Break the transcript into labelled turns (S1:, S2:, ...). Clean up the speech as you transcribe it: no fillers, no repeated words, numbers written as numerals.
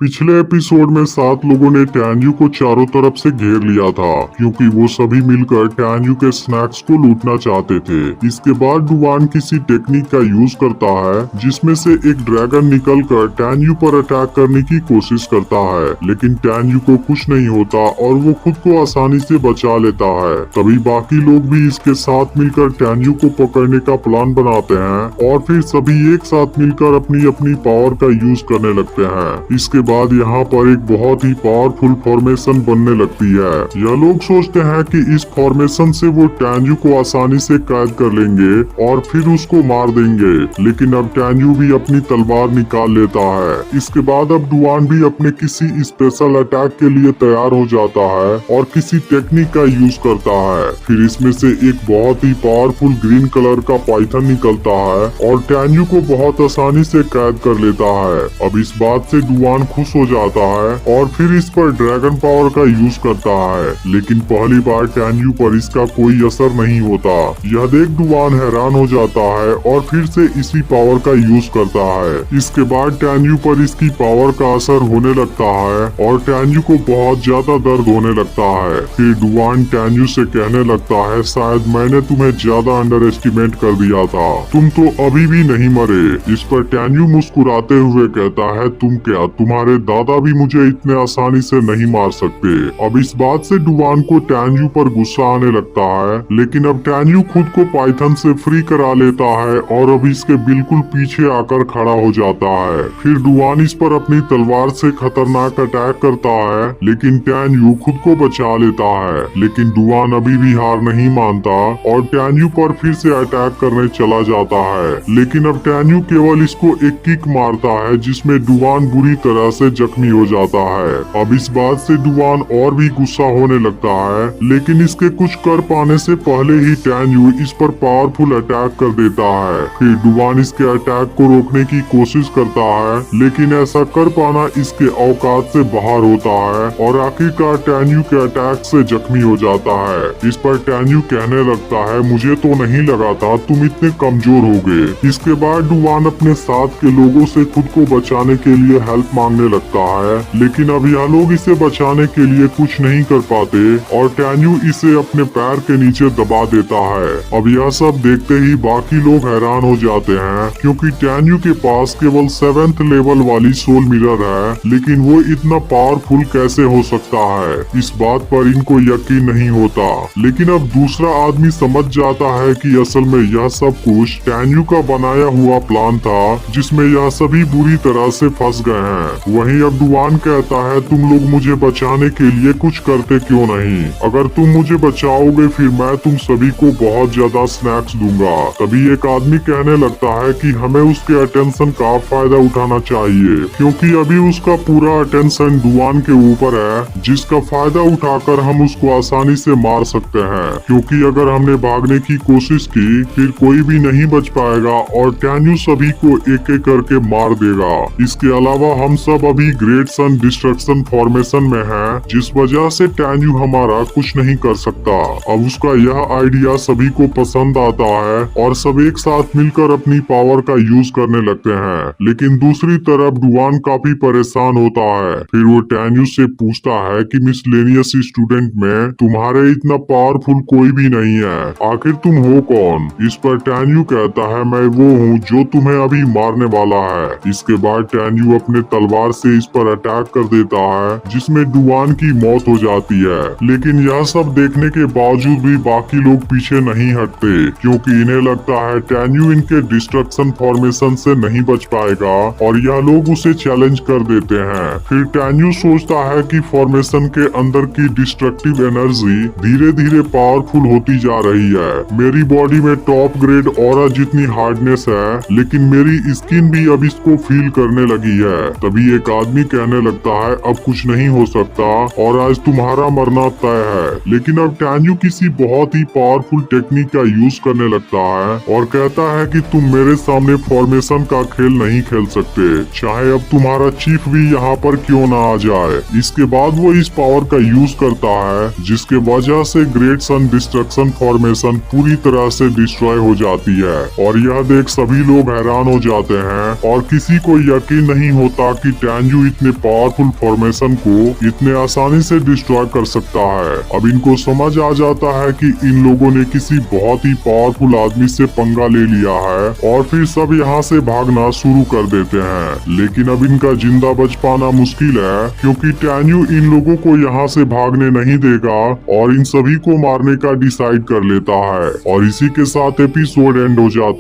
S1: पिछले एपिसोड में 7 लोगों ने टैन्यू को चारों तरफ से घेर लिया था क्योंकि वो सभी मिलकर टैन्यू के स्नैक्स को लूटना चाहते थे। इसके बाद डुवान किसी टेक्निक का यूज करता है जिसमें से एक ड्रैगन निकलकर टैन्यू पर अटैक करने की कोशिश करता है, लेकिन टैन्यू को कुछ नहीं होता और वो खुद को आसानी से बचा लेता है। तभी बाकी लोग भी इसके साथ मिलकर टैन्यू को पकड़ने का प्लान बनाते हैं और फिर सभी एक साथ मिलकर अपनी अपनी पावर का यूज करने लगते हैं। इसके बाद यहाँ पर एक बहुत ही पावरफुल फॉर्मेशन बनने लगती है। यह लोग सोचते हैं कि इस फॉर्मेशन से वो टैन्यू को आसानी से कैद कर लेंगे और फिर उसको मार देंगे, लेकिन अब टैन्यू भी अपनी तलवार निकाल लेता है। इसके बाद अब डुवान भी अपने किसी स्पेशल अटैक के लिए तैयार हो जाता है और किसी टेक्निक का यूज करता है। फिर इसमें से एक बहुत ही पावरफुल ग्रीन कलर का पाइथन निकलता है और टैन्यू को बहुत आसानी से कैद कर लेता है। अब इस बात से डुवान खुश हो जाता है और फिर इस पर ड्रैगन पावर का यूज करता है, लेकिन पहली बार टैन्यू पर इसका कोई असर नहीं होता। यह देख डुवान हैरान हो जाता है और फिर से इसी पावर का यूज करता है। इसके बाद टैन्यू पर इसकी पावर का असर होने लगता है और टैन्यू को बहुत ज्यादा दर्द होने लगता है। फिर डुवान टैन्यू से कहने लगता है, शायद मैंने तुम्हें ज्यादा अंडर एस्टिमेट कर दिया था, तुम तो अभी भी नहीं मरे। इस पर टैन्यू मुस्कुराते हुए कहता है, तुम क्या, तुम्हारे दादा भी मुझे इतने आसानी से नहीं मार सकते। अब इस बात से डुवान को टैन्यू पर गुस्सा आने लगता है, लेकिन अब टैन्यू खुद को पाइथन से फ्री करा लेता है और अब इसके बिल्कुल पीछे आकर खड़ा हो जाता है। फिर डुवान इस पर अपनी तलवार से खतरनाक अटैक करता है, लेकिन टैन्यू खुद को बचा लेता है। लेकिन डुवान अभी भी हार नहीं मानता और टैन्यू पर फिर से अटैक करने चला जाता है, लेकिन अब टैन्यू केवल इसको एक किक मारता है जिसमें डुवान बुरी तरह से जख्मी हो जाता है। अब इस बात से डुवान और भी गुस्सा होने लगता है, लेकिन इसके कुछ कर पाने से पहले ही टैन्यू इस पर पावरफुल अटैक कर देता है। फिर डुवान इसके अटैक को रोकने की कोशिश करता है, लेकिन ऐसा कर पाना इसके औकात से बाहर होता है और आखिरकार टैन्यू के अटैक से जख्मी हो जाता है। इस पर टैन्यू कहने लगता है, मुझे तो नहीं लगा था तुम इतने कमजोर होगे। इसके बाद डुवान अपने साथ के लोगों से खुद को बचाने के लिए हेल्प मांगने लगता है, लेकिन अब यह लोग इसे बचाने के लिए कुछ नहीं कर पाते और टैन्यू इसे अपने पैर के नीचे दबा देता है। अब यह सब देखते ही बाकी लोग हैरान हो जाते हैं, क्योंकि टैन्यू के पास केवल 7th लेवल वाली सोल मिरर है, लेकिन वो इतना पावरफुल कैसे हो सकता है। इस बात पर इनको यकीन नहीं होता, लेकिन अब दूसरा आदमी समझ जाता है कि असल में यह सब कुछ टैन्यू का बनाया हुआ प्लान था, जिसमें यह सभी बुरी तरह से फंस गए हैं। वहीं अब डुवान कहता है, तुम लोग मुझे बचाने के लिए कुछ करते क्यों नहीं? अगर तुम मुझे बचाओगे फिर मैं तुम सभी को बहुत ज्यादा स्नैक्स दूंगा। तभी एक आदमी कहने लगता है कि हमें उसके अटेंशन का फायदा उठाना चाहिए, क्योंकि अभी उसका पूरा अटेंशन डुवान के ऊपर है, जिसका फायदा उठाकर हम उसको आसानी से मार सकते हैं। क्योंकि अगर हमने भागने की कोशिश की फिर कोई भी नहीं बच पाएगा और टैन्यू सभी को एक एक करके मार देगा। इसके अलावा हम सब अभी ग्रेट सन डिस्ट्रक्शन फॉर्मेशन में हैं, जिस वजह से टैन्यू हमारा कुछ नहीं कर सकता। अब उसका यह आइडिया सभी को पसंद आता है और सब एक साथ मिलकर अपनी पावर का यूज करने लगते हैं। लेकिन दूसरी तरफ डुवान काफी परेशान होता है। फिर वो टैन्यू से पूछता है कि मिसलेनियस स्टूडेंट में तुम्हारे इतना पावरफुल कोई भी नहीं है, आखिर तुम हो कौन? इस पर टैन्यू कहता है, मैं वो हूँ जो तुम्हें अभी मारने वाला है। इसके बाद टैन्यू अपने तलवार से इस पर अटैक कर देता है, जिसमें डुवान की मौत हो जाती है। लेकिन यह सब देखने के बावजूद भी बाकी लोग पीछे नहीं हटते, क्योंकि इन्हें लगता है टैन्यू इनके डिस्ट्रक्शन फॉर्मेशन से नहीं बच पाएगा और यह लोग उसे चैलेंज कर देते हैं। फिर टैन्यू सोचता है कि फॉर्मेशन के अंदर की डिस्ट्रक्टिव एनर्जी धीरे धीरे पावरफुल होती जा रही है। मेरी बॉडी में टॉप ग्रेड ऑरा जितनी हार्डनेस है, लेकिन मेरी स्किन भी अब इसको फील करने लगी है। तभी एक आदमी कहने लगता है, अब कुछ नहीं हो सकता और आज तुम्हारा मरना तय है। लेकिन अब टैन्यू किसी बहुत ही पावरफुल टेक्निक का यूज करने लगता है और कहता है कि तुम मेरे सामने फॉर्मेशन का खेल नहीं खेल सकते, चाहे अब तुम्हारा चीफ भी यहाँ पर क्यों ना आ जाए। इसके बाद वो इस पावर का यूज करता है, जिसके वजह से ग्रेट सन डिस्ट्रक्शन फॉर्मेशन पूरी तरह से डिस्ट्रॉय हो जाती है और यह देख सभी लोग हैरान हो जाते हैं और किसी को यकीन नहीं होता कि टैन्यू इतने पावरफुल फॉर्मेशन को इतने आसानी से डिस्ट्रॉय कर सकता है। अब इनको समझ आ जाता है कि इन लोगों ने किसी बहुत ही पावरफुल आदमी से पंगा ले लिया है और फिर सब यहाँ से भागना शुरू कर देते हैं। लेकिन अब इनका जिंदा बच पाना मुश्किल है क्योंकि टैन्यू इन लोगों को यहाँ से भागने नहीं देगा और इन सभी को मारने का डिसाइड कर लेता है और इसी के साथ एपिसोड एंड हो जाता है।